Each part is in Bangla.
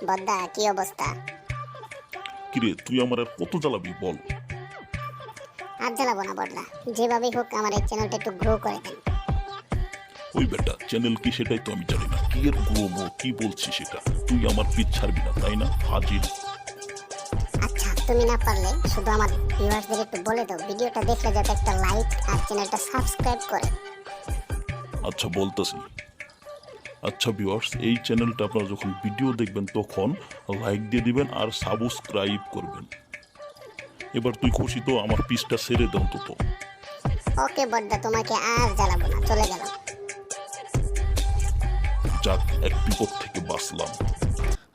বদ্দা কি অবস্থা? কিরে তুই আমার আর কত জ্বালাবি বল। আর জ্বালাবো না বদ্দা, যেভাবেই হোক আমার এই চ্যানেলটা একটু গ্রো করে দেন। ওই বেটা চ্যানেল কি সেটাই তো আমি জানি না, কি এর গ্রো কি বলছিস সেটা? তুই আমার পিছ ছাড়বি না তাই না ফাজিল? আচ্ছা তুমি না পারলে শুধু আমার ভিউয়ার্সদের একটু বলে দাও ভিডিওটা দেখলে যাতে একটা লাইক আর চ্যানেলটা সাবস্ক্রাইব করে। আচ্ছা বলতেছি। আচ্ছা ভিউয়ার্স, এই চ্যানেলটা আপনারা যখন ভিডিও দেখবেন তখন লাইক দিয়ে দিবেন আর সাবস্ক্রাইব করবেন। এবার তুই খুশি তো? আমার পিছটা ছেড়ে দে অন্তত। ওকে বদ্দা, তোমাকে আর জ্বালাবো না, চলে গেলাম। যাক, এক বিপদ থেকে বাঁচলাম।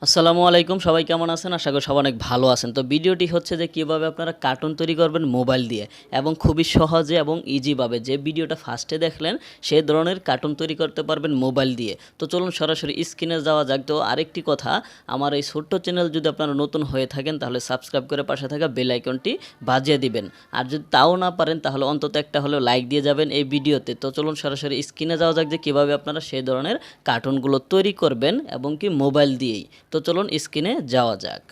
আসসালামু আলাইকুম, সবাই কেমন আছেন? আশা করি সবাই অনেক ভালো আছেন। তো ভিডিওটি হচ্ছে যে কীভাবে আপনারা কার্টুন তৈরি করবেন মোবাইল দিয়ে এবং খুবই সহজে এবং ইজিভাবে। যে ভিডিওটা ফার্স্টে দেখলেন সেই ধরনের কার্টুন তৈরি করতে পারবেন মোবাইল দিয়ে। তো চলুন সরাসরি স্ক্রিনে যাওয়া যাক। তো আরেকটি কথা, আমার এই ছোট্ট চ্যানেল যদি আপনারা নতুন হয়ে থাকেন তাহলে সাবস্ক্রাইব করে পাশে থাকা বেল আইকনটি বাজিয়ে দিবেন। আর যদি তাও না পারেন তাহলে অন্তত একটা হলেও লাইক দিয়ে যাবেন এই ভিডিওতে। তো চলুন সরাসরি স্ক্রিনে যাওয়া যাক যে কীভাবে আপনারা সেই ধরনের কার্টুনগুলো তৈরি করবেন এবং কি মোবাইল দিয়েই। তো চলুন স্ক্রিনে যাওয়া যাক।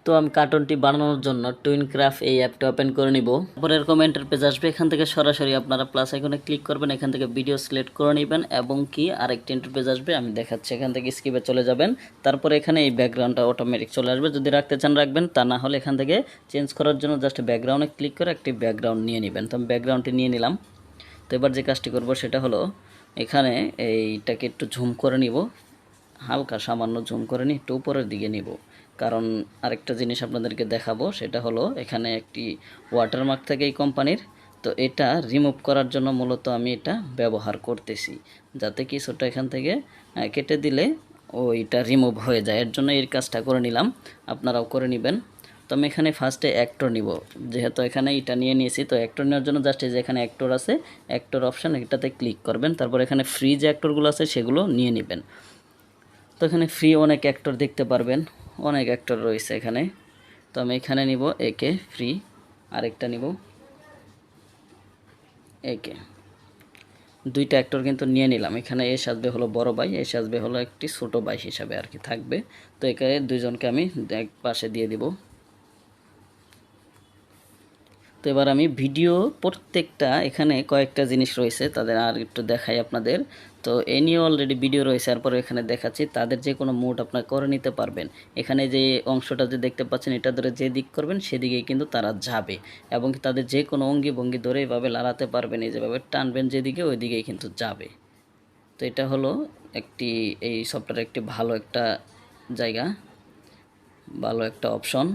তো আমি কার্টুনটি বানানোর জন্য টুইনক্রাফট এই অ্যাপটা ওপেন করে নিব। তারপর এরকম ইন্টারফেস আসবে, এখান থেকে সরাসরি আপনারা প্লাস আইকনে ক্লিক করবেন, এখান থেকে ভিডিও সিলেক্ট করে নেবেন এবং কি আরেকটি ইন্টারফেস আসবে আমি দেখাচ্ছি। এখান থেকে স্কিপে চলে যাবেন, তারপর এখানে এই ব্যাকগ্রাউন্ডটা অটোমেটিক চলে আসবে। যদি রাখতে চান রাখবেন, তা না হলে এখান থেকে চেঞ্জ করার জন্য জাস্ট ব্যাকগ্রাউন্ডে ক্লিক করে একটি ব্যাকগ্রাউন্ড নিয়ে নেবেন। তো আমি ব্যাকগ্রাউন্ডটি নিয়ে নিলাম। তো এবার যে কাজটি করব সেটা হলো এখানে এইটাকে একটু ঝুম করে নিব, হালকা সামান্য জুম করে নিই, একটু উপরের দিকে নিব। কারণ আরেকটা জিনিস আপনাদেরকে দেখাবো, সেটা হলো এখানে একটি ওয়াটারমার্ক থাকে এই কোম্পানির। তো এটা রিমুভ করার জন্য মূলত আমি এটা ব্যবহার করতেছি, যাতে কিছুটা এখান থেকে কেটে দিলে ওইটা রিমুভ হয়ে যায়। এর জন্য এই কাজটা করে নিলাম, আপনারাও করে নেবেন। তো আমি এখানে ফার্স্টে অ্যাক্টর নিব, যেহেতু এখানে এটা নিয়ে নিয়েছি। তো অ্যাক্টর নেওয়ার জন্য জাস্ট এই যে এখানে অ্যাক্টর আছে, অ্যাক্টর অপশান এটাতে ক্লিক করবেন। তারপর এখানে ফ্রি যে অ্যাক্টরগুলো আছে সেগুলো নিয়ে নেবেন। তো এখানে ফ্রি অনেক অ্যাক্টর দেখতে পারবেন, অনেক অ্যাক্টর রয়েছে এখানে। তো আমি এখানে নিব একে ফ্রি, আরেকটা নিব একে। দুইটা অ্যাক্টর কিন্তু নিয়ে নিলাম। এখানে এ সাজবে হলো বড় ভাই, এ সাজবে হলো একটি ছোট ভাই হিসাবে আর কি থাকবে। তো এখানে দুইজনকে আমি এক পাশে দিয়ে দিব। তো এবার আমি ভিডিও প্রত্যেকটা এখানে কয়েকটা জিনিস রয়েছে তাদের আর একটু দেখাই আপনাদের। তো এ নিয়ে অলরেডি ভিডিও রয়েছে, তারপরে এখানে দেখাচ্ছি। তাদের যে কোনো মুড আপনারা করে নিতে পারবেন। এখানে যে অংশটা যে দেখতে পাচ্ছেন এটা ধরে যে দিক করবেন সেদিকেই কিন্তু তারা যাবে, এবং তাদের যে কোনো অঙ্গি ভঙ্গি ধরে এভাবে লাড়াতে পারবেন, এই যেভাবে টানবেন যেদিকে ওই দিকেই কিন্তু যাবে। তো এটা হলো একটি এই সফটওয়্যার একটি ভালো একটা জায়গা, ভালো একটা অপশন।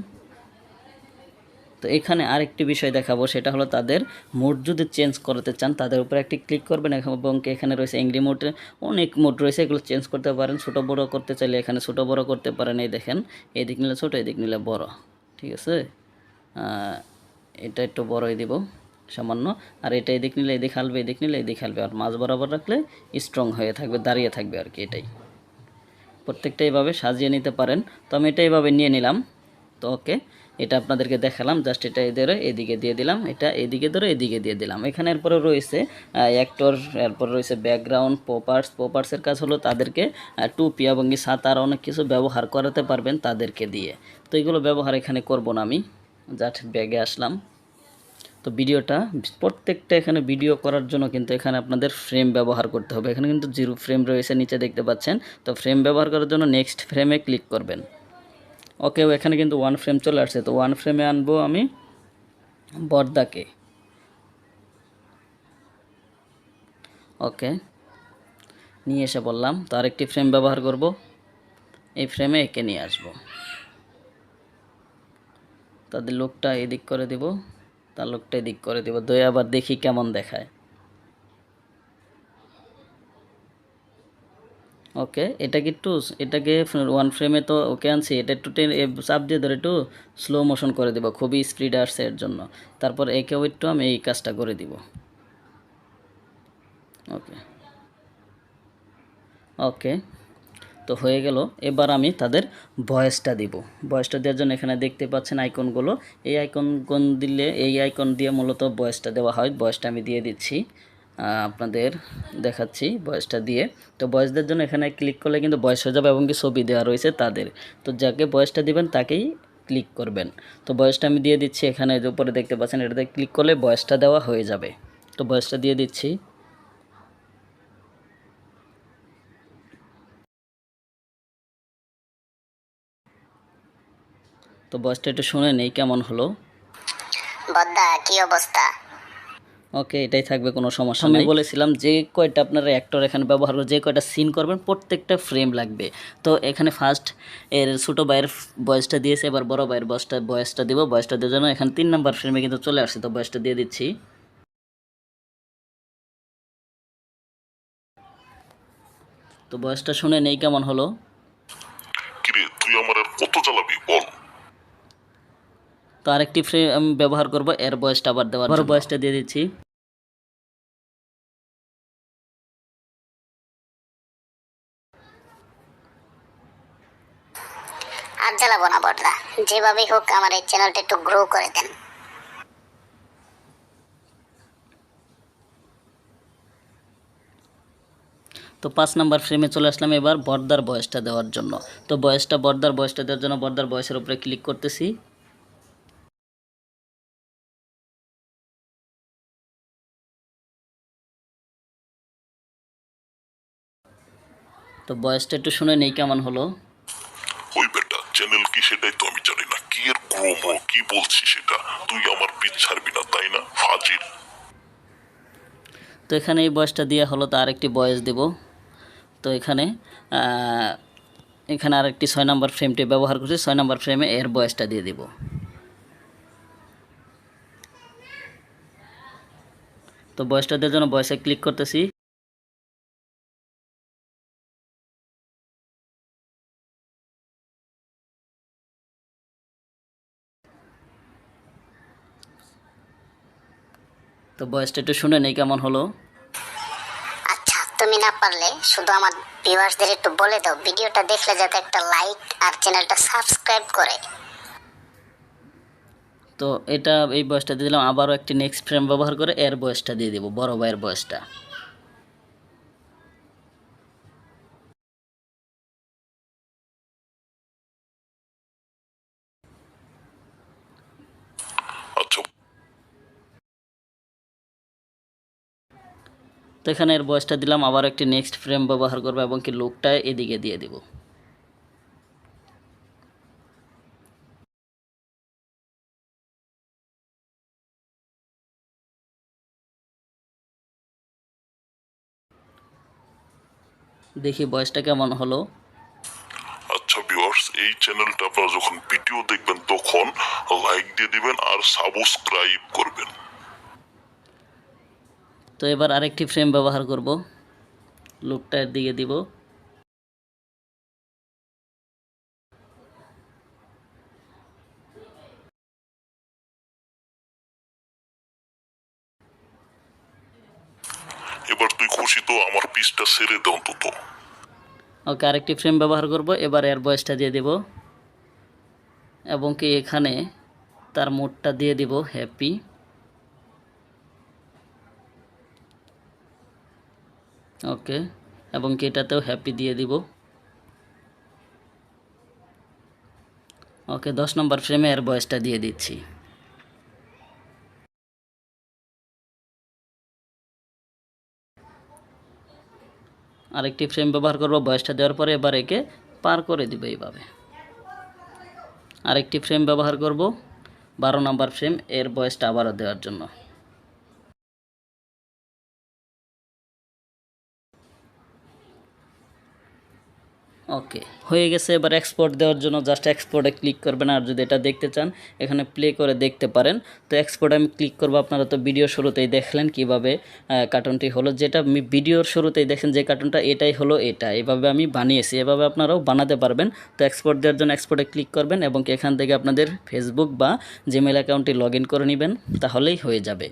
তো এখানে আরেকটি বিষয় দেখাবো, সেটা হলো তাদের মোড যদি চেঞ্জ করতে চান তাদের উপরে একটি ক্লিক করবেন এবং এখানে রয়েছে অ্যাংরি মোড, অনেক মোড রয়েছে, এগুলো চেঞ্জ করতে পারেন। ছোটো বড়ো করতে চাইলে এখানে ছোটো বড়ো করতে পারেন। এই দেখেন, এদিক নিলে ছোটো, এদিক নিলে বড়, ঠিক আছে। এটা একটু বড়ই দিব সামান্য, আর এটা এদিক নিলে এদিক হালবে, এদিক নিলে এদিক হালবে, আর মাঝ বরাবর রাখলে স্ট্রং হয়ে থাকবে, দাঁড়িয়ে থাকবে আর কি। এটাই প্রত্যেকটা এইভাবে সাজিয়ে নিতে পারেন। তো আমি এটা এইভাবে নিয়ে নিলাম। তো ওকে, এটা আপনাদেরকে দেখালাম, জাস্ট এটা ধরে এদিকে দিয়ে দিলাম, এটা এদিকে ধরে এদিকে দিয়ে দিলাম। এখানে এরপরে রয়েছে অ্যাক্টর, এরপর রয়েছে ব্যাকগ্রাউন্ড, পপার্সের কাজ হলো তাদেরকে টুপি এবং ছাতা আর অনেক কিছু ব্যবহার করাতে পারবেন তাদেরকে দিয়ে। তো এগুলো ব্যবহার এখানে করব না আমি, জাস্ট ব্যাগে আসলাম। তো ভিডিওটা প্রত্যেকটা এখানে ভিডিও করার জন্য কিন্তু এখানে আপনাদের ফ্রেম ব্যবহার করতে হবে। এখানে কিন্তু 0 ফ্রেম রয়েছে নিচে দেখতে পাচ্ছেন। তো ফ্রেম ব্যবহার করার জন্য নেক্সট ফ্রেমে ক্লিক করবেন। ওকে, এখানে কিন্তু 1 ফ্রেম চলে আসছে। তো 1 ফ্রেমে আনবো আমি বর্দাকে। ওকে, নিয়ে এসে বললাম। তো আরেকটি ফ্রেম ব্যবহার করব, এই ফ্রেমে একে নিয়ে আসব। তাদের লুকটা এদিক করে দিব, তার লুকটা এদিক করে দিব, দই আবার দেখি কেমন দেখায়। ওকে, এটাকে 1 ফ্রেমে তো ওকে আনছি, এটা একটু চাপ দিয়ে ধরে একটু স্লো মোশন করে দিব, খুবই স্পিড আসছে এর জন্য। তারপর একেও একটু আমি এই কাজটা করে দিব। ওকে ওকে, তো হয়ে গেল। এবার আমি তাদের ভয়েসটা দিব। ভয়েসটা দেওয়ার জন্য এখানে দেখতে পাচ্ছেন আইকনগুলো, এই আইকন দিলে, এই আইকন দিয়ে মূলত ভয়েসটা দেওয়া হয়। ভয়েসটা আমি দিয়ে দিচ্ছি। আপনাদের দেখাচ্ছি ভয়েসটা দিয়ে। তো ভয়েসদের জন্য এখানে ক্লিক করলে কিন্তু ভয়েস হয়ে যাবে এবং কি ছবি দেওয়া রয়েছে তাদের। তো যাকে ভয়েসটা দিবেন তাকেই ক্লিক করবেন। তো ভয়েসটা আমি দিয়ে দিচ্ছি, এখানে যে উপরে দেখতে পাচ্ছেন এটাতে ক্লিক করলে ভয়েসটা দেওয়া হয়ে যাবে। তো ভয়েসটা দিয়ে দিচ্ছি। তো ভয়েসটা একটু শুনে নেই কেমন হলো। বদ্দা কি অবস্থা? ওকে, এটাই থাকবে, কোনো সমস্যা নেই। আমি বলেছিলাম যে কয়টা আপনারা অ্যাক্টর এখানে ব্যবহার করে যে কয়টা সিন করবেন প্রত্যেকটা ফ্রেম লাগবে। তো এখানে ফার্স্ট এর ছোটো ভাইয়ের ভয়েসটা দিয়েছে, এবার বড় ভাইয়ের ভয়েসটা দিব। ভয়েসটা দেওয়ার জন্য এখানে 3 নাম্বার ফ্রেমে কিন্তু চলে আসছে। তো ভয়েসটা দিয়ে দিচ্ছি। তো ভয়েসটা শুনে নেই কেমন হলো। কিরে তুই আমার আর কত জ্বালাবি বল। তো আরেকটি ফ্রেম আমি ব্যবহার করব এর ভয়েসটা আবার দেওয়ার জন্য। ভয়েসটা দিয়ে দিচ্ছি। আর জ্বালাবো না বদ্দা, যেভাবেই হোক আমার এই চ্যানেলটা একটু গ্রো করে দেন। তো 5 নাম্বার ফ্রেমে চলে আসলাম এবার বর্দার ভয়েসটা দেওয়ার জন্য। তো বর্দার ভয়েসটা দেওয়ার জন্য বর্দার ভয়েসের উপরে ক্লিক করতেছি। তো ভয়েসটা একটু শুনে নেই কেমন হলো। ওই বেটা চ্যানেল কি সেটাই তো আমি জানি না, কি এর ক্রোমো কি বলছি সেটা, তুই আমার পিছ ছাড়বি না তাই না ফাজিল। তো এখানে এই ভয়েসটা দেওয়া হলো, তো আরেকটি ভয়েস দেব। তো এখানে আরেকটি 6 নাম্বার ফ্রেমটি ব্যবহার করছি। 6 নাম্বার ফ্রেমে এর ভয়েসটা দিয়ে দিব। তো ভয়েসটা দেওয়ার জন্য ভয়েসে ক্লিক করতেছি। তো ভয়েসটা একটু শুনে নেই কেমন হলো। আচ্ছা, তুমি না পারলে শুধু আমার ভিউয়ার্সদের একটু বলে দাও ভিডিওটা দেখলে যাতে একটা লাইক আর চ্যানেলটা সাবস্ক্রাইব করে। তো এটা এই ভয়েসটা দিয়ে দিলাম। আবারও একটি নেক্সট ফ্রেম ব্যবহার করে এর ভয়েসটা দিয়ে দিব, বড় ভাইয়ের ভয়েসটা। আচ্ছা তো এখানে এর ভয়েসটা দিলাম, আবার একটি নেক্সট ফ্রেম ব্যবহার করবো এবং কি লুকটা এদিকে দিয়ে দিব। দেখি ভয়েসটা কেমন হলো। আচ্ছা ভিউয়ার্স, এই চ্যানেলটা আপনারা যখন ভিডিও দেখবেন তখন লাইক দিয়ে দিবেন আর সাবস্ক্রাইব করবেন। তো এবার আরেকটি ফ্রেম ব্যবহার করব, লুকটা এর দিকে দিব। এবার তুই খুশি তো, আমার পিসটা ছেড়ে দে অন্তত। ওকে, আরেকটি ফ্রেম ব্যবহার করব, এবার এর ভয়েসটা দিয়ে দিব এবং কি এখানে তার মুডটা দিয়ে দিব হ্যাপি। ওকে, এবং কি এটাতেও হ্যাপি দিয়ে দিব। ওকে, 10 নম্বর ফ্রেমে এর ভয়েসটা দিয়ে দিচ্ছি। আরেকটি ফ্রেম ব্যবহার করব, ভয়েসটা দেওয়ার পরে এবার একে পার করে দিব এইভাবে। আরেকটি ফ্রেম ব্যবহার করব, 12 নম্বর ফ্রেম, এর ভয়েসটা আবারও দেওয়ার জন্য। ওকে, হয়ে গেছে। এবার এক্সপোর্ট দেওয়ার জন্য জাস্ট এক্সপোর্টে ক্লিক করবেন, আর যদি এটা দেখতে চান এখানে প্লে করে দেখতে পারেন। তো এক্সপোর্টে আমি ক্লিক করব। আপনারা তো ভিডিও শুরুতেই দেখলেন কিভাবে কার্টুনটি হলো, যেটা আমি ভিডিওর শুরুতেই দেখেন যে কার্টুনটা এটাই হলো, এটা এভাবে আমি বানিয়েছি, এভাবে আপনারাও বানাতে পারবেন। তো এক্সপোর্ট দেওয়ার জন্য এক্সপোর্টে ক্লিক করবেন এবং এখান থেকে আপনাদের ফেসবুক বা জিমেল অ্যাকাউন্টটি লগ ইন করে নেবেন, তাহলেই হয়ে যাবে।